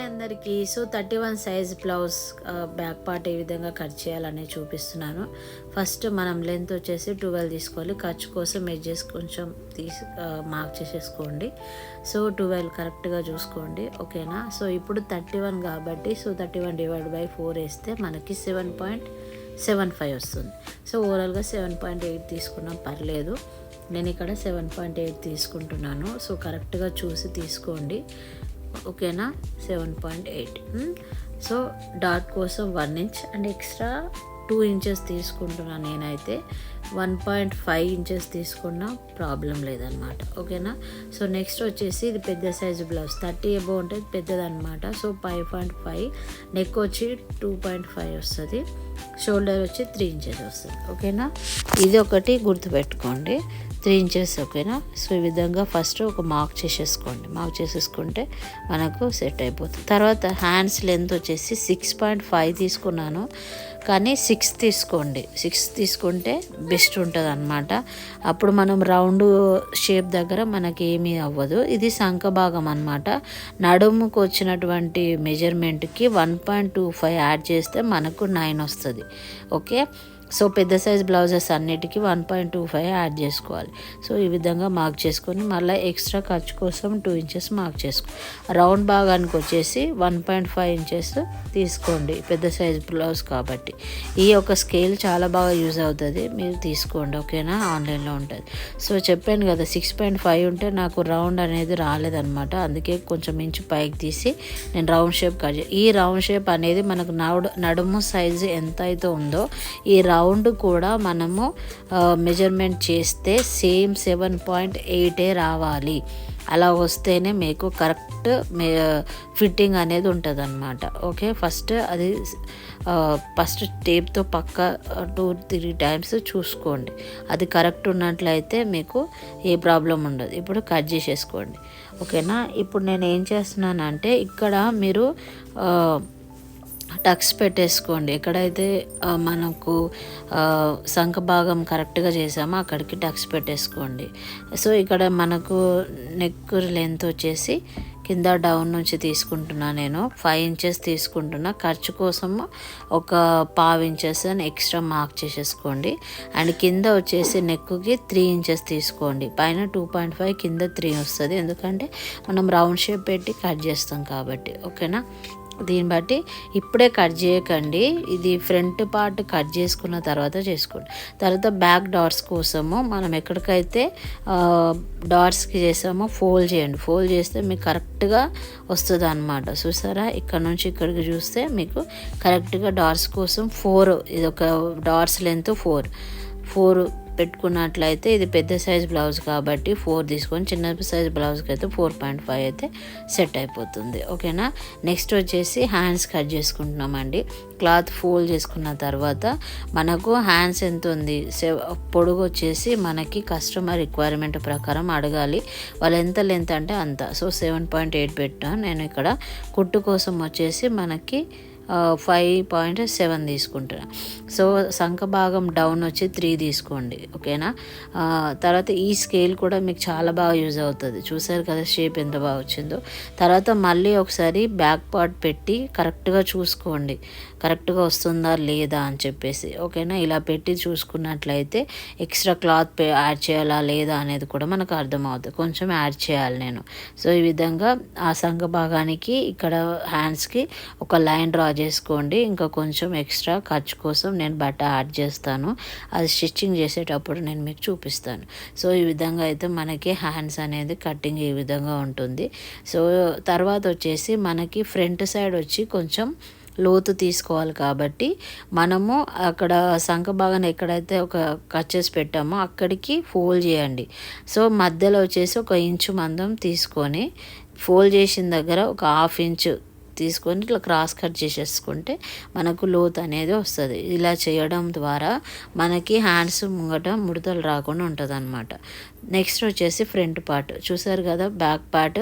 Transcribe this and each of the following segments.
అందరికీ. So 31 size blouse back part A విధంగా cut చేయాలని చూపిస్తున్నాను. ఫస్ట్ మనం లెంత్ వచ్చేసి 12 తీసుకోవాలి. ఖర్చు కోసం ఎడ్జెస్ కొంచెం మార్క్ చేసేసుకోండి. సో 12 కరెక్ట్గా చూసుకోండి, ఓకేనా. సో ఇప్పుడు 31 కాబట్టి సో 31/4 వేస్తే మనకి 7.75 వస్తుంది. సో ఓవరాల్గా 7.8 తీసుకున్నాం, పర్లేదు. నేను ఇక్కడ 7.8 తీసుకుంటున్నాను. సో కరెక్ట్గా చూసి తీసుకోండి, ఓకేనా. 7.8. సో డాట్ కోసం 1 ఇంచ్ అండ్ ఎక్స్ట్రా 2 ఇంచెస్ తీసుకుంటున్నాను. నేనైతే 1.5 ఇంచెస్ తీసుకున్నా ప్రాబ్లం లేదనమాట, ఓకేనా. సో నెక్స్ట్ వచ్చేసి ఇది పెద్ద సైజు బ్లౌజ్, 30 అబోవ్ ఉంటుంది, పెద్దదనమాట. సో 5.5, నెక్ వచ్చి 2.5 వస్తుంది, షోల్డర్ వచ్చి 3 ఇంచెస్ వస్తుంది, ఓకేనా. ఇది ఒకటి గుర్తుపెట్టుకోండి, 3 ఇంచెస్, ఓకేనా. సో ఈ విధంగా ఫస్ట్ ఒక మార్క్ చేసేసుకోండి. మార్క్ చేసేసుకుంటే మనకు సెట్ అయిపోతుంది. తర్వాత హ్యాండ్స్ లెంత్ వచ్చేసి 6.5 తీసుకున్నాను, కానీ 6 తీసుకోండి. 6 తీసుకుంటే బెస్ట్ ఉంటుంది అనమాట. అప్పుడు మనం రౌండ్ షేప్ దగ్గర మనకి ఏమీ అవ్వదు. ఇది సంఖ భాగం అనమాట. నడుముకు వచ్చినటువంటి మెజర్మెంట్కి 1.25 యాడ్ చేస్తే మనకు 9 వస్తుంది, ఓకే. సో పెద్ద సైజ్ బ్లౌజెస్ అన్నిటికీ 1.25 యాడ్ చేసుకోవాలి. సో ఈ విధంగా మార్క్ చేసుకొని మళ్ళీ ఎక్స్ట్రా ఖర్చు కోసం 2 ఇంచెస్ మార్క్ చేసుకో. రౌండ్ భాగానికి వచ్చేసి 1.5 ఇంచెస్ తీసుకోండి, పెద్ద సైజ్ బ్లౌజ్ కాబట్టి. ఈ యొక్క స్కేల్ చాలా బాగా యూజ్ అవుతుంది, మీరు తీసుకోండి, ఓకేనా. ఆన్లైన్లో ఉంటుంది. సో చెప్పాను కదా 6.5 ఉంటే నాకు రౌండ్ అనేది రాలేదనమాట, అందుకే కొంచెం ఇంచు పైకి తీసి నేను రౌండ్ షేప్ కట్ ఈ రౌండ్ షేప్ అనేది మనకు నడుము సైజు ఎంత అయితే ఉందో ఈ రౌండ్ కూడా మనము మెజర్మెంట్ చేస్తే సేమ్ 7.8 రావాలి. అలా వస్తేనే మీకు కరెక్ట్ ఫిట్టింగ్ అనేది ఉంటుంది అనమాట, ఓకే. ఫస్ట్ టేప్తో పక్క 2-3 టైమ్స్ చూసుకోండి, అది కరెక్ట్ ఉన్నట్లయితే మీకు ఏ ప్రాబ్లం ఉండదు. ఇప్పుడు కట్ చేసేసుకోండి, ఓకేనా. ఇప్పుడు నేను ఏం చేస్తున్నానంటే ఇక్కడ మీరు టక్స్ పెట్టేసుకోండి. ఎక్కడైతే మనకు సంఖ భాగం కరెక్ట్గా చేసామో అక్కడికి టక్స్ పెట్టేసుకోండి. సో ఇక్కడ మనకు నెక్ లెంత్ వచ్చేసి కింద డౌన్ నుంచి తీసుకుంటున్నా, నేను 5 ఇంచెస్ తీసుకుంటున్నా. ఖర్చు కోసము ఒక 1/2 ఇంచెస్ అని ఎక్స్ట్రా మార్క్ చేసేసుకోండి. అండ్ కింద వచ్చేసి నెక్కి 3 ఇంచెస్ తీసుకోండి. పైన 2.5, కింద 3 వస్తుంది, ఎందుకంటే మనం రౌండ్ షేప్ పెట్టి కట్ చేస్తాం కాబట్టి, ఓకేనా. దీన్ని బట్టి ఇప్పుడే కట్ చేయకండి, ఇది ఫ్రంట్ పార్ట్ కట్ చేసుకున్న తర్వాత చేసుకోండి. తర్వాత బ్యాక్ డాట్స్ కోసము మనం ఎక్కడికైతే డాట్స్కి చేసామో ఫోల్డ్ చేయండి. ఫోల్డ్ చేస్తే మీకు కరెక్ట్గా వస్తుంది అనమాట. చూసారా, ఇక్కడ నుంచి ఇక్కడికి చూస్తే మీకు కరెక్ట్గా డాట్స్ కోసం 4, ఇది ఒక డాట్స్ లెంత్ 4 పెట్టుకున్నట్లయితే ఇది పెద్ద సైజ్ బ్లౌజ్ కాబట్టి 4 తీసుకొని, చిన్న సైజ్ బ్లౌజ్కి అయితే 4.5 అయితే సెట్ అయిపోతుంది, ఓకేనా. నెక్స్ట్ వచ్చేసి హ్యాండ్స్ కట్ చేసుకుంటున్నామండి. క్లాత్ ఫోల్డ్ చేసుకున్న తర్వాత మనకు హ్యాండ్స్ ఎంత ఉంది, పొడుగు వచ్చేసి మనకి కస్టమర్ రిక్వైర్మెంట్ ప్రకారం అడగాలి, వాళ్ళు ఎంత లెంత్ అంటే అంత. సో 7.8 పెట్టాను నేను. ఇక్కడ కుట్టు కోసం వచ్చేసి మనకి 5.7 తీసుకుంటున్నా. సో సంఖ భాగం డౌన్ వచ్చి 3 తీసుకోండి, ఓకేనా. తర్వాత ఈ స్కేల్ కూడా మీకు చాలా బాగా యూజ్ అవుతుంది. చూసారు కదా షేప్ ఎంత బాగా వచ్చిందో. తర్వాత మళ్ళీ ఒకసారి బ్యాక్ పార్ట్ పెట్టి కరెక్ట్గా చూసుకోండి, కరెక్ట్గా వస్తుందా లేదా అని చెప్పేసి, ఓకేనా. ఇలా పెట్టి చూసుకున్నట్లయితే ఎక్స్ట్రా క్లాత్ యాడ్ చేయాలా లేదా అనేది కూడా మనకు అర్థమవుతుంది. కొంచెం యాడ్ చేయాలి నేను. సో ఈ విధంగా ఆ సంఖ భాగానికి ఇక్కడ హ్యాండ్స్కి ఒక లైన్ డ్రా చేసుకోండి. ఇంకా కొంచెం ఎక్స్ట్రా ఖర్చు కోసం నేను బట్ట యాడ్ చేస్తాను, అది స్టిచ్చింగ్ చేసేటప్పుడు నేను మీకు చూపిస్తాను. సో ఈ విధంగా అయితే మనకి హ్యాండ్స్ అనేది కటింగ్ ఈ విధంగా ఉంటుంది. సో తర్వాత వచ్చేసి మనకి ఫ్రంట్ సైడ్ వచ్చి కొంచెం లోతు తీసుకోవాలి కాబట్టి మనము అక్కడ సంఖ భాగాన్ని ఎక్కడైతే ఒక కట్ చేసి పెట్టామో అక్కడికి ఫోల్డ్ చేయండి. సో మధ్యలో వచ్చేసి 1 ఇంచు మందం తీసుకొని ఫోల్డ్ చేసిన దగ్గర ఒక 1/2 ఇంచు తీసుకొని ఇట్లా క్రాస్ కట్ చేసేసుకుంటే మనకు లోత్ అనేది వస్తుంది. ఇలా చేయడం ద్వారా మనకి హ్యాండ్స్ ముంగట ముడతలు రాకుండా ఉంటుంది అనమాట. నెక్స్ట్ వచ్చేసి ఫ్రంట్ పార్ట్ చూసారు కదా, బ్యాక్ పార్ట్.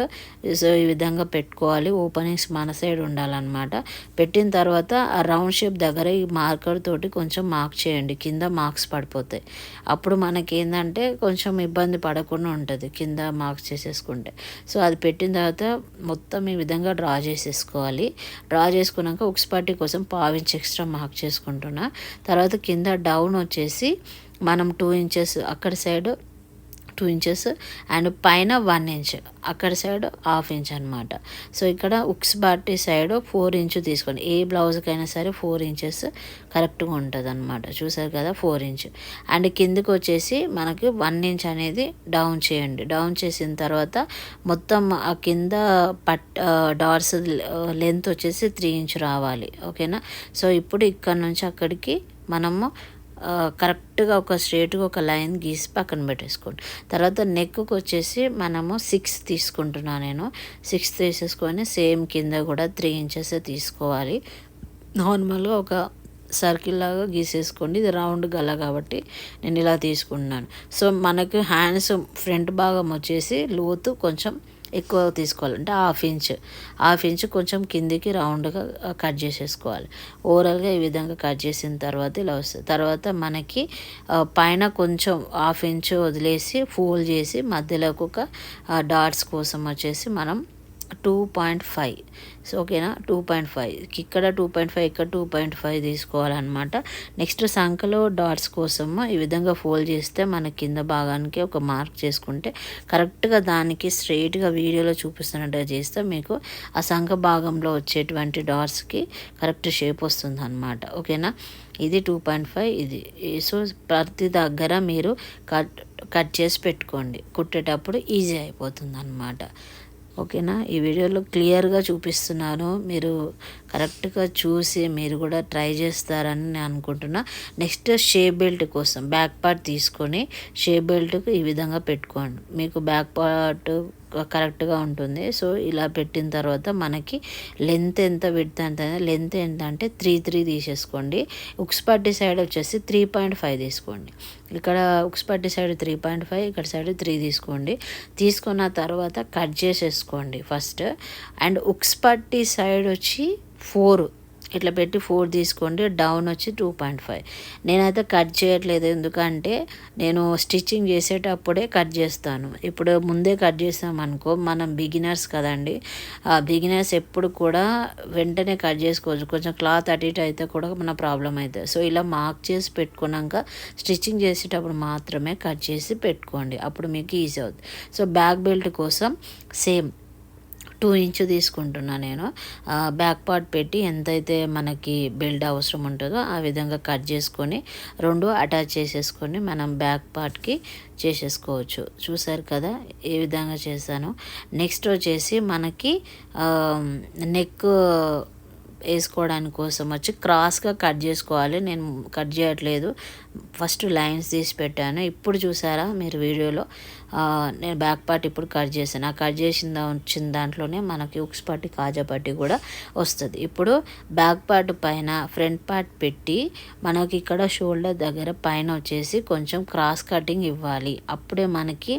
సో ఈ విధంగా పెట్టుకోవాలి, ఓపెనింగ్స్ మన సైడ్ ఉండాలన్నమాట. పెట్టిన తర్వాత ఆ రౌండ్ షేప్ దగ్గర ఈ మార్కర్ తోటి కొంచెం మార్క్ చేయండి, కింద మార్క్స్ పడిపోతాయి. అప్పుడు మనకి ఏంటంటే కొంచెం ఇబ్బంది పడకుండా ఉంటుంది కింద మార్క్స్ చేసేసుకుంటే. సో అది పెట్టిన తర్వాత మొత్తం ఈ విధంగా డ్రా చేసేసుకోవాలి. డ్రా చేసుకున్నాక ఉక్స్ పట్టీ కోసం 1/2 ఇంచ్ ఎక్స్ట్రా మార్క్ చేసుకుంటున్నా. తర్వాత కింద డౌన్ వచ్చేసి మనం 2 ఇంచెస్ అక్కడ సైడ్ 2 ఇంచెస్ అండ్ పైన 1 ఇంచ్, అక్కడ సైడ్ 1/2 ఇంచ్ అనమాట. సో ఇక్కడ ఉక్స్ బాటి సైడ్ 4 ఇంచ్ తీసుకోండి. ఏ బ్లౌజ్కైనా సరే 4 ఇంచెస్ కరెక్ట్గా ఉంటుంది అనమాట. చూసారు కదా 4 ఇంచ్. అండ్ కిందకి వచ్చేసి మనకి 1 ఇంచ్ అనేది డౌన్ చేయండి. డౌన్ చేసిన తర్వాత మొత్తం ఆ కింద డాట్స్ లెంత్ వచ్చేసి 3 ఇంచ్ రావాలి. ఓకేనా. సో ఇప్పుడు ఇక్కడ నుంచి అక్కడికి మనము కరెక్ట్గా ఒక స్ట్రేట్గా ఒక లైన్ గీసి పక్కన పెట్టేసుకోండి. తర్వాత నెక్కు వచ్చేసి మనము 6 తీసుకుంటున్నాను నేను. 6 తీసేసుకొని సేమ్ కింద కూడా 3 ఇంచెస్ తీసుకోవాలి. నార్మల్గా ఒక సర్కిల్ లాగా గీసేసుకోండి. ఇది రౌండ్ గల కాబట్టి నేను ఇలా తీసుకుంటున్నాను. సో మనకు హ్యాండ్స్ ఫ్రంట్ భాగం వచ్చేసి లోతు కొంచెం ఎక్కువ తీసుకోవాలి, అంటే 1/2 ఇంచ్ కొంచెం కిందికి రౌండ్గా కట్ చేసేసుకోవాలి. ఓవరాల్గా ఈ విధంగా కట్ చేసిన తర్వాత ఇలా వస్తుంది. తర్వాత మనకి పైన కొంచెం 1/2 ఇంచ్ వదిలేసి ఫోల్డ్ చేసి మధ్యలోకి ఒక డాట్స్ కోసం వచ్చేసి మనం 2.5. సో ఓకేనా, 2.5 ఇక్కడ 2.5 ఇక్కడ 2.5 తీసుకోవాలన్నమాట. నెక్స్ట్ సంఖలో డాట్స్ కోసము ఈ విధంగా ఫోల్డ్ చేస్తే మన కింద భాగానికి ఒక మార్క్ చేసుకుంటే కరెక్ట్గా దానికి స్ట్రైట్గా వీడియోలో చూపిస్తున్నట్టుగా చేస్తే మీకు ఆ సంఖ భాగంలో వచ్చేటువంటి డాట్స్కి కరెక్ట్ షేప్ వస్తుంది అనమాట. ఓకేనా. ఇది 2.5 ఇది. సో ప్రతి దగ్గర మీరు కట్ చేసి పెట్టుకోండి, కుట్టేటప్పుడు ఈజీ అయిపోతుంది అనమాట. ఓకేనా. ఈ వీడియోలో క్లియర్గా చూపిస్తున్నాను, మీరు కరెక్ట్గా చూసి మీరు కూడా ట్రై చేస్తారని నేను అనుకుంటున్నా. నెక్స్ట్ షేప్ బెల్ట్ కోసం బ్యాక్ పార్ట్ తీసుకొని షేప్ బెల్ట్కి ఈ విధంగా పెట్టుకోండి, మీకు బ్యాక్ పార్ట్ కరెక్ట్గా ఉంటుంది. సో ఇలా పెట్టిన తర్వాత మనకి లెంత్ ఎంత విడ్త్ ఎంత, లెంత్ ఎంత అంటే 3 తీసేసుకోండి. ఉక్స్ పట్టీ సైడ్ వచ్చేసి 3.5 తీసుకోండి. ఇక్కడ ఉక్స్ పట్టీ సైడ్ 3.5, ఇక్కడ సైడ్ 3 తీసుకోండి. తీసుకున్న తర్వాత కట్ చేసేసుకోండి ఫస్ట్. అండ్ ఉక్స్ పట్టీ సైడ్ వచ్చి 4 ఇట్లా పెట్టి 4 తీసుకోండి. డౌన్ వచ్చి 2.5. నేనైతే కట్ చేయట్లేదు, ఎందుకంటే నేను స్టిచ్చింగ్ చేసేటప్పుడే కట్ చేస్తాను. ఇప్పుడు ముందే కట్ చేస్తామనుకో మనం బిగినర్స్ కదండి, బిగినర్స్ ఎప్పుడు కూడా వెంటనే కట్ చేసుకోవచ్చు, కొంచెం క్లాత్ అటు ఇటు అయితే కూడా మన ప్రాబ్లం అవుతుంది. సో ఇలా మార్క్ చేసి పెట్టుకున్నాక స్టిచ్చింగ్ చేసేటప్పుడు మాత్రమే కట్ చేసి పెట్టుకోండి, అప్పుడు మీకు ఈజీ అవుతుంది. సో బ్యాక్ బెల్ట్ కోసం సేమ్ 2 ఇంచ్ తీసుకుంటున్నా నేను. బ్యాక్ పార్ట్ పెట్టి ఎంతైతే మనకి బెల్ట్ అవసరం ఉంటుందో ఆ విధంగా కట్ చేసుకొని 2 అటాచ్ చేసేసుకొని మనం బ్యాక్ పార్ట్కి చేసేసుకోవచ్చు. చూసారు కదా ఏ విధంగా చేశాను. నెక్స్ట్ వచ్చేసి మనకి నెక్ వేసుకోవడానికి కోసం వచ్చి క్రాస్గా కట్ చేసుకోవాలి. నేను కట్ చేయట్లేదు, ఫస్ట్ లైన్స్ తీసి పెట్టాను. ఇప్పుడు చూసారా మీరు వీడియోలో నేను బ్యాక్ పార్ట్ ఇప్పుడు కట్ చేశాను. ఆ కట్ వచ్చిన దాంట్లోనే మనకి ఉక్స్ పట్టి కాజా పట్టి కూడా వస్తుంది. ఇప్పుడు బ్యాక్ పార్ట్ పైన ఫ్రంట్ పార్ట్ పెట్టి మనకి ఇక్కడ షోల్డర్ దగ్గర పైన వచ్చేసి కొంచెం క్రాస్ కటింగ్ ఇవ్వాలి. అప్పుడే మనకి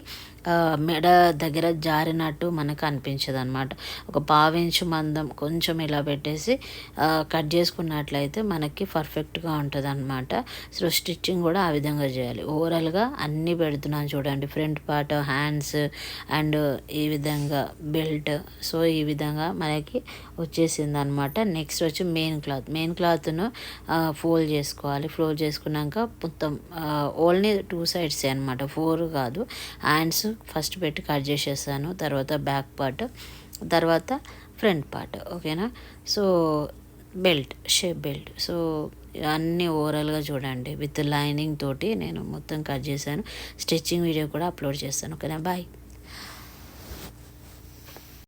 మెడ దగ్గర జారినట్టు మనకు అనిపించదు అనమాట. ఒక 1/2 ఇంచ్ మందం కొంచెం ఇలా పెట్టేసి కట్ చేసుకున్నట్లయితే మనకి పర్ఫెక్ట్గా ఉంటుంది అనమాట. సో స్టిచ్చింగ్ కూడా ఆ విధంగా చేయాలి. ఓవరాల్గా అన్నీ పెడుతున్నాను చూడండి, ఫ్రంట్ పార్ట్, హ్యాండ్స్ అండ్ ఈ విధంగా బెల్ట్. సో ఈ విధంగా మనకి వచ్చేసింది అనమాట. నెక్స్ట్ వచ్చి మెయిన్ క్లాత్ను ఫోల్డ్ చేసుకోవాలి. ఫోల్డ్ చేసుకున్నాక మొత్తం ఓన్లీ 2 సైడ్స్ అనమాట, 4 కాదు. హ్యాండ్స్ ఫస్ట్ పెట్టి కట్ చేసేసాను, తర్వాత బ్యాక్ పార్ట్, తర్వాత ఫ్రంట్ పార్ట్. ఓకేనా. So shape belt. సో అన్నీ ఓవరాల్గా చూడండి, విత్ లైనింగ్ తోటి నేను మొత్తం కట్ చేశాను. స్టిచ్చింగ్ వీడియో కూడా అప్లోడ్ చేస్తాను. ఓకేనా. బాయ్.